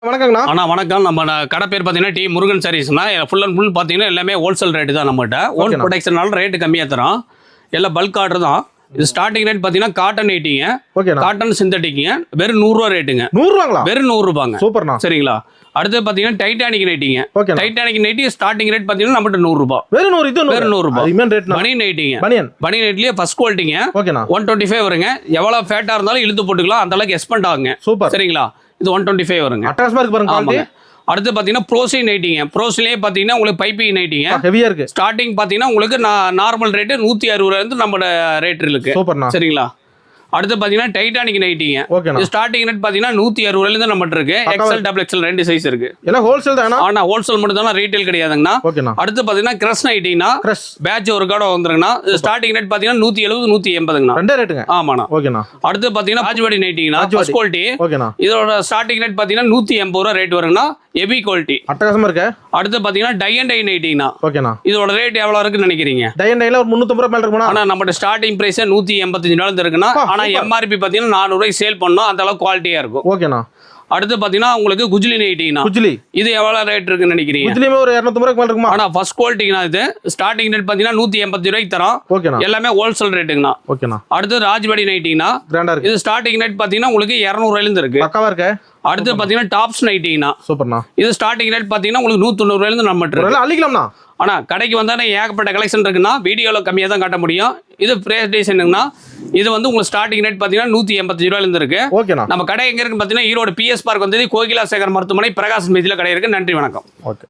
வணக்கங்கண்ணா. அண்ணா வணக்கம். நம்ம கடை பேர் பார்த்தீங்கன்னா டி முருகன் சாரீஸ்னா ஃபுல் அண்ட் ஃபுல் பார்த்தீங்கன்னா எல்லாமே ஹோல்சேல் ரேட்டு தான் நம்மகிட்ட. ஹோல் ப்ரொடக்ஷனால ரேட்டு கம்மியாக தரோம். எல்லாம் பல்க் ஆர்டர் தான். இது ஸ்டார்டிங் ரேட் பார்த்தீங்கன்னா காட்டன் ஐட்டிங்க, காட்டன் சிந்தட்டிக்குங்க, வெறும் 100 ரூபா ரேட்டுங்க. 100 ரூபாங்களா? வெறும் 100 ரூபாங்க. சூப்பர்ண்ணா. சரிங்களா? அடுத்து பார்த்தீங்கன்னா டைட்டானிக் நைட்டிங்க. டைட்டானிக் நைட்டி ஸ்டார்டிங் ரேட் பார்த்தீங்கன்னா நம்மகிட்ட 100 ரூபா. வெறும் 100. இது வெறும் 100 ரூபா. பனியன் நைட்டிங்க. பனியன் நைட்லயே ஃபர்ஸ்ட் குவாலிட்டிங்க. ஓகேண்ணா. 125 வருங்க. எவ்வளவு ஃபேட்டா இருந்தாலும் இழுத்து போட்டுக்கலாம். அந்த அளவுக்கு எக்ஸ்பெண்ட் ஆகுங்க. சூப்பர். சரிங்களா? இது 125 வருங்க. அட்டகாசமா இருக்கு பாருங்க குவாலிட்டி. அடுத்து பார்த்தீங்கன்னா ப்ரோசி நைட்டிங்க. ப்ரோஸ்லேயே பார்த்தீங்கன்னா உங்களுக்கு பைப்பிங் நைட்டிங்க. ஹெவியா இருக்கு. ஸ்டார்டிங் பார்த்தீங்கன்னா உங்களுக்கு நார்மல் ரேட்டு 160 ரூபாயிலிருந்து நம்மளோட ரேட் இருக்கு. சூப்பர்ண்ணா. சரிங்களா? அடுத்து பார்த்தீங்கன்னா டைட்டானிக் நைட்டிங்க. ஓகேண்ணா. ஸ்டார்டிங் ரேட் பார்த்தீங்கன்னா 160 ரூபாயிலிருந்து நம்மகிட்ட இருக்கு. எக்ஸ்எல் டபுள் எக்ஸ்எல் ரெண்டு சைஸ் இருக்கு. எல்லாம் ஹோல்சேல் தானா? ஆனா ஹோல்சேல் மட்டும் தான், ரீட்டைல் கிடையாதுங்கண்ணா. ஓகேண்ணா. அடுத்து பார்த்தீங்கன்னா கிரஷ் நைட்டிங்கன்னா பேட்ச் ஒரு கார்டு வந்துருங்கண்ணா. ஸ்டார்டிங் ரேட் பார்த்தீங்கன்னா 170 180ங்கண்ணா. ரெண்டே ரேட்டுங்க. ஆமாண்ணா. ஓகேண்ணா. அடுத்து பார்த்தீங்கன்னா ராஜ்வாடி நைட்டிங்கண்ணா. First quality. ஓகேண்ணா. இதோட ஸ்டார்டிங் ரேட் பார்த்தீங்கன்னா 180 ரூபா ரேட் வருங்கண்ணா. Heavy quality. அட்டகாசமா இருக்கு. அடுத்து பார்த்தீங்கன்னா டை அண்ட் டை நைட்டிங்கண்ணா. ஓகேண்ணா. இதோட ரேட் எவ்வளவு இருக்குன்னு நினைக்கிறீங்க? டை அண்ட் டைல ஒரு 350 ரூபாய் மேல இருக்குமா? ஆனா நம்ம ஸ்டார்டிங் பிரைஸ் 185 ரூபாயில இருக்குன்னா. ஆனா எம்ஆர்பி பார்த்தீங்கன்னா 400 ரூபாய்க்கு சேல் பண்ணோம். அந்த அளவுக்கு குவாலிட்டியா இருக்கும். ஓகேண்ணா. அடுத்து பாத்தீங்கன்னா உங்களுக்கு குஜ்லி நைட்டிங்கண்ணா. குஜ்லி இது எவ்வளவு ரேட் இருக்குன்னு நினைக்கிறீங்க? குஜ்லிமே ஒரு 250 ரூபாய்க்கு மேல இருக்குமா? ஆனா ஃபர்ஸ்ட் குவாலிட்டிங்கண்ணா. இது ஸ்டார்டிங் ரேட் பாத்தீங்கன்னா 180 ரூபாய்க்கு தரோம். ஓகேண்ணா. எல்லாமே ஹோல்சேல் ரேட்டுங்கண்ணா. ஓகேண்ணா. அடுத்து ராஜ்வாடி நைட்டிங்கண்ணா. கிராண்டா இருக்கு. இது ஸ்டார்டிங் ரேட் பாத்தீங்கன்னா உங்களுக்கு 200 ரூபாயில இருந்து இருக்கு. பக்காவா இருக்கு. அடுத்து பாத்தீங்கன்னா டாப்ஸ் நைட்டிங்கண்ணா. சூப்பர்ண்ணா. இது ஸ்டார்டிங் ரேட் பாத்தீங்கன்னா உங்களுக்கு 190 ரூபாயில இருந்து நம்மட்ட இருக்கு. அள்ளிக்கலாம்ண்ணா. ஆனா கடைக்கு வந்தா ஏகப்பட்ட கலெக்ஷன் இருக்குன்னா வீடியோல கம்மியா தான் காட்ட முடியும். இது பிரேசன்டேஷனுங்கண்ணா. இது வந்து உங்களுக்கு ஸ்டார்டிங் ரேட் பாத்தீங்கன்னா 185 ரூபாயில இருந்து இருக்கு. ஓகேண்ணா. நம்ம கடை எங்க இருக்குன்னு பாத்தீங்கன்னா ஈரோடு PS பார்க் வந்து கோகிலா சேகர் மருத்துவமனை பிரகாஷ் மீதியில கடை இருக்கு. நன்றி, வணக்கம். ஓகே.